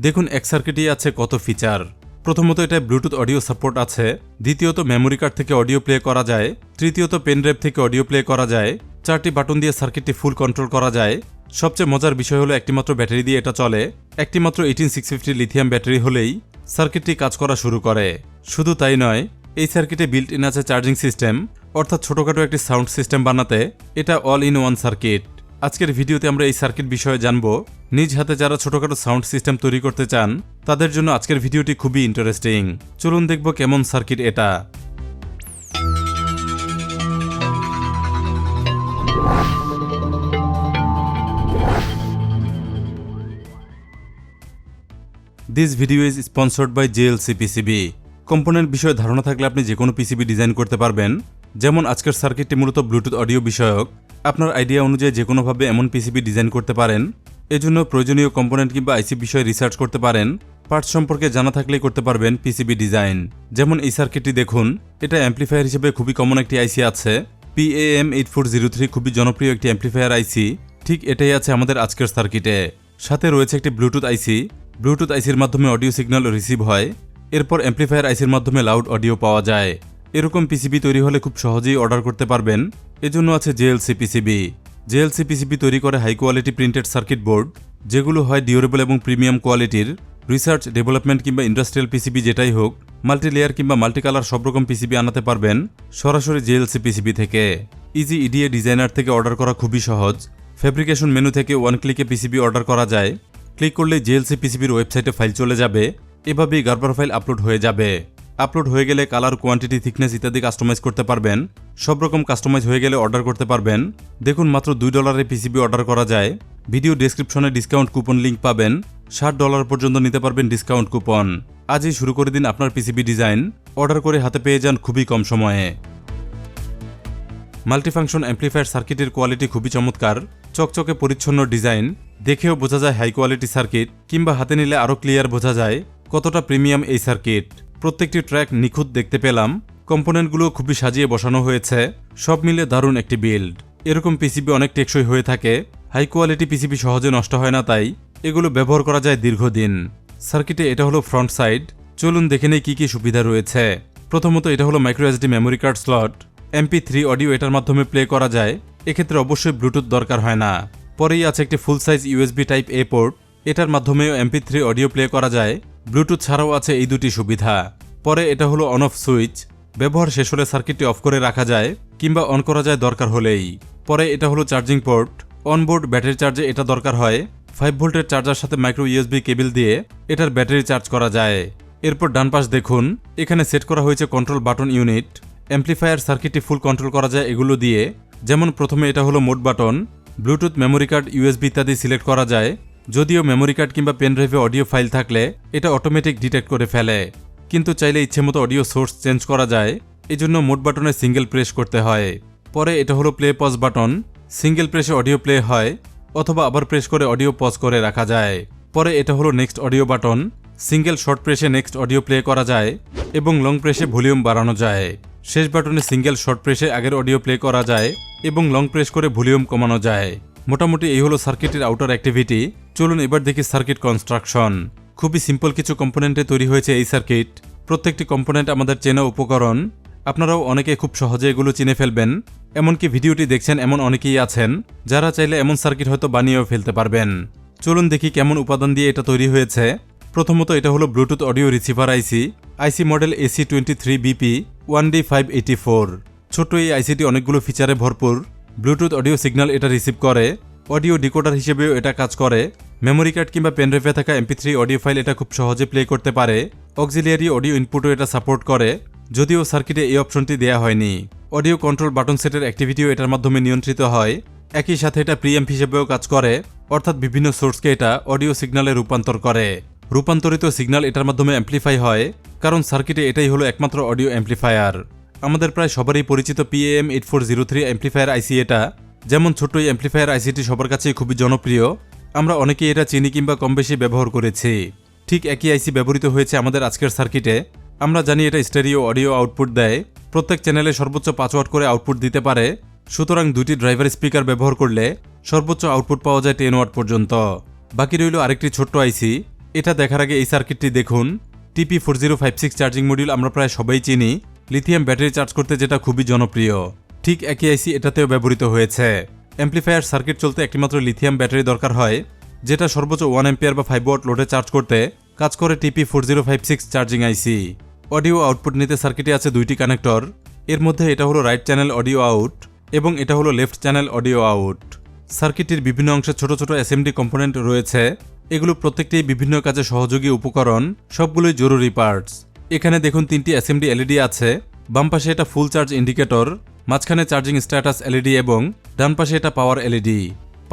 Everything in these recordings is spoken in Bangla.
দেখুন এক সার্কিটেই আছে কত ফিচার। প্রথমত এটা ব্লুটুথ অডিও সাপোর্ট আছে, দ্বিতীয়ত মেমোরি কার্ড থেকে অডিও প্লে করা যায়, তৃতীয়ত পেন ড্রাইভ থেকে অডিও প্লে করা যায়, 4টি বাটন দিয়ে সার্কিটটি ফুল কন্ট্রোল করা যায়। সবচেয়ে মজার বিষয় হলো একটিমাত্র ব্যাটারি দিয়ে এটা চলে, একটিমাত্র 18650 লিথিয়াম ব্যাটারি হলেই সার্কিটটি কাজ করা শুরু করে। শুধু তাই নয়, এই সার্কিটে বিল্ট ইন আছে চার্জিং সিস্টেম, অর্থাৎ ছোটখাটো একটি সাউন্ড সিস্টেম বানাতে এটা অল ইন ওয়ান সার্কিট। আজকের ভিডিওতে আমরা এই সার্কিট বিষয়ে জানব। নিজ হাতে যারা ছোটখাটো সাউন্ড সিস্টেম তৈরি করতে চান তাদের জন্য আজকের ভিডিওটি খুবই ইন্টারেস্টিং। চলুন দেখব কেমন সার্কিট এটা। This video is sponsored by JLCPCB। Component বিষয়ে ধারণা থাকলে আপনি যে কোনো পিসিবি ডিজাইন করতে পারবেন। যেমন আজকের সার্কিটটি মূলত ব্লুটুথ অডিও বিষয়ক, আপনার আইডিয়া অনুযায়ী যে কোনোভাবে এমন পিসিবি ডিজাইন করতে পারেন। এজন্য প্রয়োজনীয় কম্পোনেন্ট কিংবা আইসি বিষয়ে রিসার্চ করতে পারেন। পার্টস সম্পর্কে জানা থাকলেই করতে পারবেন পিসিবি ডিজাইন। যেমন এই সার্কিটটি দেখুন, এটা অ্যাম্প্লিফায়ার হিসেবে খুবই কমন একটি আইসি আছে। PAM8403 খুবই জনপ্রিয় একটি অ্যাম্প্লিফায়ার আইসি। ঠিক এটাই আছে আমাদের আজকের সার্কিটে। সাথে রয়েছে একটি ব্লুটুথ আইসি। ব্লুটুথ আইসির মাধ্যমে অডিও সিগন্যাল রিসিভ হয়, এরপর অ্যাম্প্লিফায়ার আইসির মাধ্যমে লাউড অডিও পাওয়া যায়। এরকম পিসিবি তৈরি হলে খুব সহজেই অর্ডার করতে পারবেন। এজন্য আছে JLCPCB। JLCPCB তৈরি করে high quality printed circuit board, যেগুলো হয় ডিউরেবল এবং প্রিমিয়াম কোয়ালিটির। রিসার্চ, ডেভেলপমেন্ট কিংবা ইন্ডাস্ট্রিয়াল পিসিবি যেটাই হোক, মাল্টি লেয়ার কিংবা মাল্টি কালার সব রকম পিসিবি আনাতে পারবেন সরাসরি JLCPCB থেকে। ইজি EDA ডিজাইনার থেকে অর্ডার করা খুবই সহজ। ফ্যাব্রিকেশন মেনু থেকে ওয়ান ক্লিকে পিসিবি অর্ডার করা যায়। ক্লিক করলেই JLCPCBর ওয়েবসাইটে ফাইল চলে যাবে। এভাবেই গার্বার ফাইল আপলোড হয়ে যাবে। আপলোড হয়ে গেলে কালার, কোয়ান্টিটি, থিকনেস ইত্যাদি কাস্টমাইজ করতে পারবেন। সব রকম কাস্টমাইজ হয়ে গেলে অর্ডার করতে পারবেন। দেখুন মাত্র $2 পিসিবি অর্ডার করা যায়। ভিডিও ডেসক্রিপশনে ডিসকাউন্ট কুপন লিঙ্ক পাবেন। $60 পর্যন্ত নিতে পারবেন ডিসকাউন্ট কুপন। আজই শুরু করে দিন আপনার পিসিবি ডিজাইন। অর্ডার করে হাতে পেয়ে যান খুবই কম সময়ে। মাল্টিফাংশন অ্যাম্প্লিফায়ার সার্কিটের কোয়ালিটি খুবই চমৎকার। চকচকে পরিচ্ছন্ন ডিজাইন, দেখেও বোঝা যায় হাই কোয়ালিটি সার্কিট, কিংবা হাতে নিলে আরও ক্লিয়ার বোঝা যায় কতটা প্রিমিয়াম এই সার্কিট। প্রত্যেকটি ট্র্যাক নিখুঁত দেখতে পেলাম। কম্পোনেন্টগুলো খুবই সাজিয়ে বসানো হয়েছে। সব মিলে দারুণ একটি বিল্ড। এরকম পিসিবি অনেক টেকসই হয়ে থাকে। হাই কোয়ালিটি পিসিবি সহজে নষ্ট হয় না, তাই এগুলো ব্যবহার করা যায় দীর্ঘদিন। সার্কিটে এটা হলো ফ্রন্ট সাইড। চলুন দেখে নেই কি কি সুবিধা রয়েছে। প্রথমত এটা হলো micro SD memory card slot. MP3 audio এটার মাধ্যমে প্লে করা যায়। এক্ষেত্রে অবশ্যই ব্লুটুথ দরকার হয় না। পরেই আছে একটি ফুল size USB type A port. এটার মাধ্যমেও MP3 অডিও প্লে করা যায়। ব্লুটুথ ছাড়াও আছে এই দুটি সুবিধা। পরে এটা হলো অন অফ সুইচ। ব্যবহার শেষ হলে সার্কিটটি অফ করে রাখা যায় কিংবা অন করা যায় দরকার হলেই। পরে এটা হলো চার্জিং পোর্ট। অনবোর্ড ব্যাটারি চার্জে এটা দরকার হয়। 5 ভোল্টের চার্জার সাথে মাইক্রো USB কেবল দিয়ে এটার ব্যাটারি চার্জ করা যায়। এরপর ডান পাশ দেখুন, এখানে সেট করা হয়েছে কন্ট্রোল বাটন ইউনিট। অ্যাম্প্লিফায়ার সার্কিটটি ফুল কন্ট্রোল করা যায় এগুলো দিয়ে। যেমন প্রথমে এটা হলো mode button. Bluetooth, memory card, USB ইত্যাদি সিলেক্ট করা যায়। যদিও মেমোরি কার্ড কিংবা পেন ড্রাইভে অডিও ফাইল থাকলে এটা অটোমেটিক ডিটেক্ট করে ফেলে, কিন্তু চাইলে ইচ্ছেমতো অডিও সোর্স চেঞ্জ করা যায়। এজন্য মোড বাটনে সিঙ্গেল প্রেস করতে হয়। পরে এটা হলো প্লে পজ বাটন। সিঙ্গেল প্রেসে অডিও প্লে হয়, অথবা আবার প্রেস করে অডিও পজ করে রাখা যায়। পরে এটা হলো next audio button. Single short প্রেসে নেক্সট অডিও প্লে করা যায় এবং লং প্রেসে ভলিউম বাড়ানো যায়। শেষ বাটনে সিঙ্গেল শর্ট প্রেসে আগের অডিও প্লে করা যায় এবং লং প্রেস করে ভলিউম কমানো যায়। মোটামুটি এই হলো সার্কিটের আউটার অ্যাক্টিভিটি। চলুন এবার দেখি সার্কিট কনস্ট্রাকশন। খুবই সিম্পল কিছু কম্পোনেন্টে তৈরি হয়েছে এই সার্কিট। প্রত্যেকটি কম্পোনেন্ট আমাদের চেনা উপকরণ। আপনারাও অনেকে খুব সহজে এগুলো চিনে ফেলবেন। এমনকি ভিডিওটি দেখছেন এমন অনেকেই আছেন যারা চাইলে এমন সার্কিট হয়তো বানিয়েও ফেলতে পারবেন। চলুন দেখি কেমন উপাদান দিয়ে এটা তৈরি হয়েছে। প্রথমত এটা হলো ব্লুটুথ অডিও রিসিভার আইসি মডেল AC23BP1D584। ছোট্ট এই আইসিটি অনেকগুলো ফিচারে ভরপুর। ব্লুটুথ অডিও সিগন্যাল এটা রিসিভ করে। অডিও ডিকোডার হিসেবেও এটা কাজ করে। মেমোরি কার্ড কিংবা পেনড্রাইভে থাকা MP3 অডিও ফাইল এটা খুব সহজে প্লে করতে পারে। অক্সিলিয়ারি অডিও ইনপুটও এটা সাপোর্ট করে, যদিও সার্কিটে এই অপশনটি দেওয়া হয়নি। অডিও কন্ট্রোল বাটন সেটের অ্যাক্টিভিটিও এটার মাধ্যমে নিয়ন্ত্রিত হয়। একই সাথে এটা প্রিঅ্যাম্প হিসেবেও কাজ করে, অর্থাৎ বিভিন্ন সোর্সকে এটা অডিও সিগন্যালে রূপান্তর করে। রূপান্তরিত সিগন্যাল এটার মাধ্যমে অ্যাম্প্লিফাই হয়, কারণ সার্কিটে এটাই হলো একমাত্র অডিও অ্যাম্প্লিফায়ার। আমাদের প্রায় সবারই পরিচিত PAM8403 অ্যাম্প্লিফায়ার আইসি এটা। যেমন ছোট্ট এই অ্যাম্প্লিফায়ার আইসিটি সবার কাছেই খুবই জনপ্রিয়। আমরা অনেকেই এটা চিনি কিংবা কম বেশি ব্যবহার করেছি। ঠিক একই আইসি ব্যবহৃত হয়েছে আমাদের আজকের সার্কিটে। আমরা জানি এটা স্টেরিও অডিও আউটপুট দেয়। প্রত্যেক চ্যানেলে সর্বোচ্চ 5 ওয়াট করে আউটপুট দিতে পারে। সুতরাং দুটি ড্রাইভার স্পিকার ব্যবহার করলে সর্বোচ্চ আউটপুট পাওয়া যায় 10 ওয়াট পর্যন্ত। বাকি রইল আরেকটি ছোট্ট আইসি। এটা দেখার আগে এই সার্কিটটি দেখুন। TP4056 চার্জিং মডিউল আমরা প্রায় সবাই চিনি, লিথিয়াম ব্যাটারি চার্জ করতে যেটা খুবই জনপ্রিয়। ঠিক একই আইসি এটাতেও ব্যবহৃত হয়েছে। অ্যাম্প্লিফায়ার সার্কিট চলতে একটিমাত্র লিথিয়াম ব্যাটারি দরকার হয়, যেটা সর্বোচ্চ 1 অ্যাম্পিয়ার বা 5 ওয়াট লোডে চার্জ করতে কাজ করে TP4056 চার্জিং আইসি। অডিও আউটপুট নিতে সার্কিটে আছে দুইটি কানেক্টর। এর মধ্যে এটা হলো রাইট চ্যানেল অডিও আউট এবং এটা হলো লেফট চ্যানেল অডিও আউট। সার্কিটটির বিভিন্ন অংশে ছোট ছোট এসএমডি কম্পোনেন্ট রয়েছে। এগুলো প্রত্যেকটি বিভিন্ন কাজে সহযোগী উপকরণ, সবগুলোই জরুরি পার্টস। এখানে দেখুন 3টি এসএমডি এলইডি আছে। বাম পাশে এটা ফুল চার্জ ইন্ডিকেটর, মাঝখানে চার্জিং স্ট্যাটাস এলইডি এবং ডান পাশে এটা পাওয়ার এলইডি।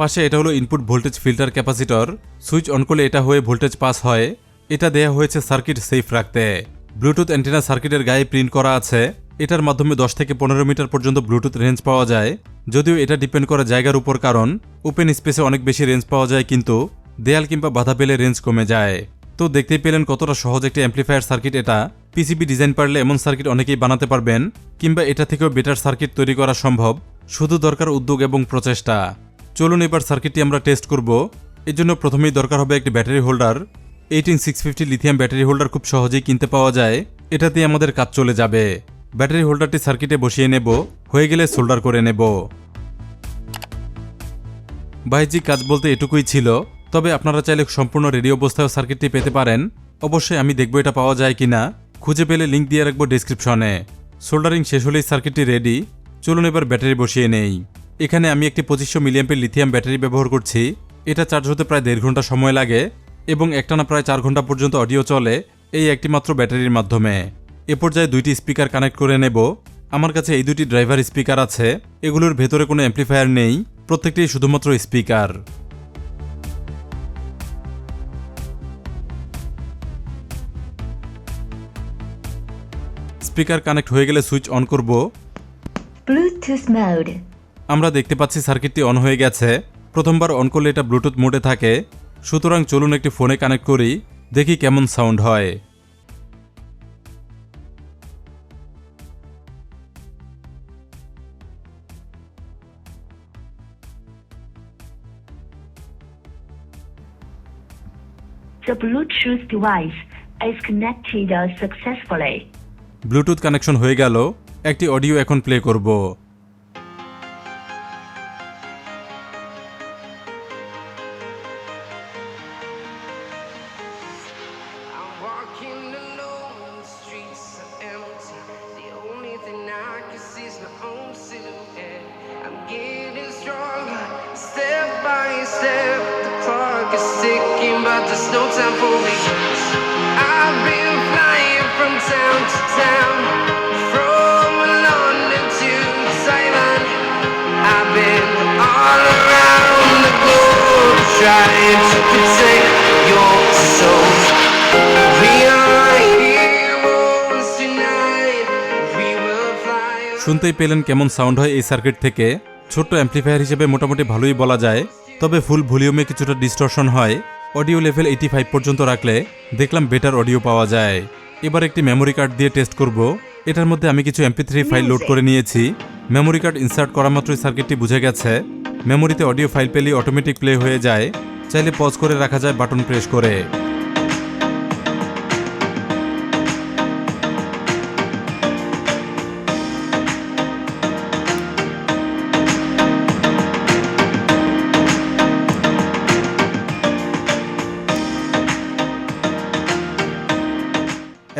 পাশে এটা হলো input voltage filter capacitor. Switch on করলে এটা হয়ে ভোল্টেজ পাস হয়। এটা দেয়া হয়েছে সার্কিট সেফ রাখতে। ব্লুটুথ অ্যান্টেনা সার্কিটের গায়ে প্রিন্ট করা আছে। এটার মাধ্যমে 10 থেকে 15 মিটার পর্যন্ত ব্লুটুথ রেঞ্জ পাওয়া যায়। যদিও এটা ডিপেন্ড করে জায়গার উপর, কারণ ওপেন স্পেসে অনেক বেশি রেঞ্জ পাওয়া যায়, কিন্তু দেয়াল কিংবা বাধা পেলে রেঞ্জ কমে যায়। তো দেখতেই পেলেন কতটা সহজ একটি অ্যাম্প্লিফায়ার সার্কিট এটা। পিসিবি ডিজাইন পারলে এমন সার্কিট অনেকেই বানাতে পারবেন, কিংবা এটা থেকেও বেটার সার্কিট তৈরি করা সম্ভব। শুধু দরকার উদ্যোগ এবং প্রচেষ্টা। চলুন এবার সার্কিটটি আমরা টেস্ট করব। এর জন্য প্রথমেই দরকার হবে একটি battery holder. 18650 lithium battery holder খুব সহজেই কিনতে পাওয়া যায়। এটাতে আমাদের কাজ চলে যাবে। ব্যাটারি হোল্ডারটি সার্কিটে বসিয়ে নেব, হয়ে গেলে সোল্ডার করে নেব। বাহ্যিক কাজ বলতে এটুকুই ছিল, তবে আপনারা চাইলে সম্পূর্ণ রেডি অবস্থায় সার্কিটটি পেতে পারেন। অবশ্যই আমি দেখব এটা পাওয়া যায় কিনা। খুঁজে পেলে লিঙ্ক দিয়ে রাখবো ডেসক্রিপশনে। সোল্ডারিং শেষ হলেই সার্কিটটি রেডি। চলুন এবার ব্যাটারি বসিয়ে নেই। এখানে আমি একটি 2500 মিলিঅ্যাম্পের লিথিয়াম ব্যাটারি ব্যবহার করছি। এটা চার্জ হতে প্রায় 1.5 ঘন্টা সময় লাগে এবং একটানা প্রায় 4 ঘন্টা পর্যন্ত অডিও চলে এই একটি মাত্র ব্যাটারির মাধ্যমে। এ পর্যায়ে 2টি স্পিকার কানেক্ট করে নেব। আমার কাছে এই 2টি ড্রাইভার স্পিকার আছে। এগুলোর ভেতরে কোনো অ্যাম্প্লিফায়ার নেই, প্রত্যেকটি শুধুমাত্র স্পিকার। স্পিকার কানেক্ট হয়ে গেলে সুইচ অন করব। Bluetooth mode. আমরা দেখতে পাচ্ছি সার্কিটটি অন হয়ে গেছে। প্রথমবার অন করলে এটা ব্লুটুথ মোডে থাকে, সুতরাং চলুন একটি ফোনে কানেক্ট করি, দেখি কেমন সাউন্ড হয়। The Bluetooth device is connected successfully. Bluetooth connection হয়ে গেল। একটি অডিও এখন প্লে করব। But there's no time for me. I've been flying from town to town, from London to Taiwan. I've been all around the globe trying to protect your soul. We are heroes tonight. We will fly. শুনতেই পেলেন কেমন সাউন্ড হয় এই সার্কিট থেকে। ছোট্ট অ্যাম্প্লিফায়ার হিসেবে মোটামুটি ভালোই বলা যায়, তবে ফুল ভলিউমে কিছুটা ডিস্টরশন হয়। অডিও লেভেল 85 পর্যন্ত রাখলে দেখলাম বেটার অডিও পাওয়া যায়। এবার একটি মেমোরি কার্ড দিয়ে টেস্ট করব। এটার মধ্যে আমি কিছু MP3 ফাইল লোড করে নিয়েছি। মেমোরি কার্ড ইনসার্ট করা মাত্রই সার্কিটটি বুঝে গেছে। মেমোরিতে অডিও ফাইল পেলেই অটোমেটিক প্লে হয়ে যায়। চাইলে পজ করে রাখা যায় বাটন প্রেস করে।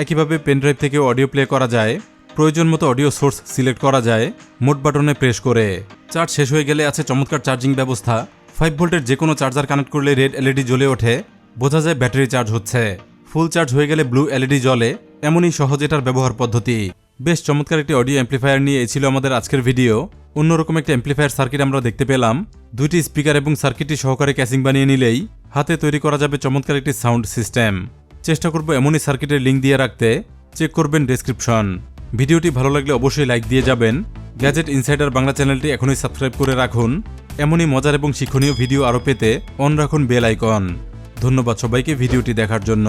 একইভাবে পেনড্রাইভ থেকেও অডিও প্লে করা যায়। প্রয়োজন মতো অডিও সোর্স সিলেক্ট করা যায় মোড বাটনে প্রেস করে। চার্জ শেষ হয়ে গেলে আছে চমৎকার চার্জিং ব্যবস্থা। 5 ভোল্টের যে কোনো চার্জার কানেক্ট করলে রেড এলইডি জ্বলে ওঠে, বোঝা যায় ব্যাটারি চার্জ হচ্ছে। ফুল চার্জ হয়ে গেলে ব্লু এলইডি জ্বলে। এমনই সহজ এটার ব্যবহার পদ্ধতি। বেশ চমৎকার একটি অডিও অ্যাম্প্লিফায়ার নিয়ে ছিল আমাদের আজকের ভিডিও। অন্যরকম একটি অ্যাম্প্লিফায়ার সার্কিট আমরা দেখতে পেলাম। 2টি স্পিকার এবং সার্কিটটি সহকারে ক্যাসিং বানিয়ে নিলেই হাতে তৈরি করা যাবে চমৎকার একটি সাউন্ড সিস্টেম। চেষ্টা করব এমনই সার্কিটের লিঙ্ক দিয়ে রাখতে, চেক করবেন ডেসক্রিপশন। ভিডিওটি ভালো লাগলে অবশ্যই লাইক দিয়ে যাবেন। গ্যাজেট ইনসাইডার বাংলা চ্যানেলটি এখনই সাবস্ক্রাইব করে রাখুন। এমনই মজার এবং শিক্ষণীয় ভিডিও আরও পেতে অন রাখুন বেল আইকন। ধন্যবাদ সবাইকে ভিডিওটি দেখার জন্য।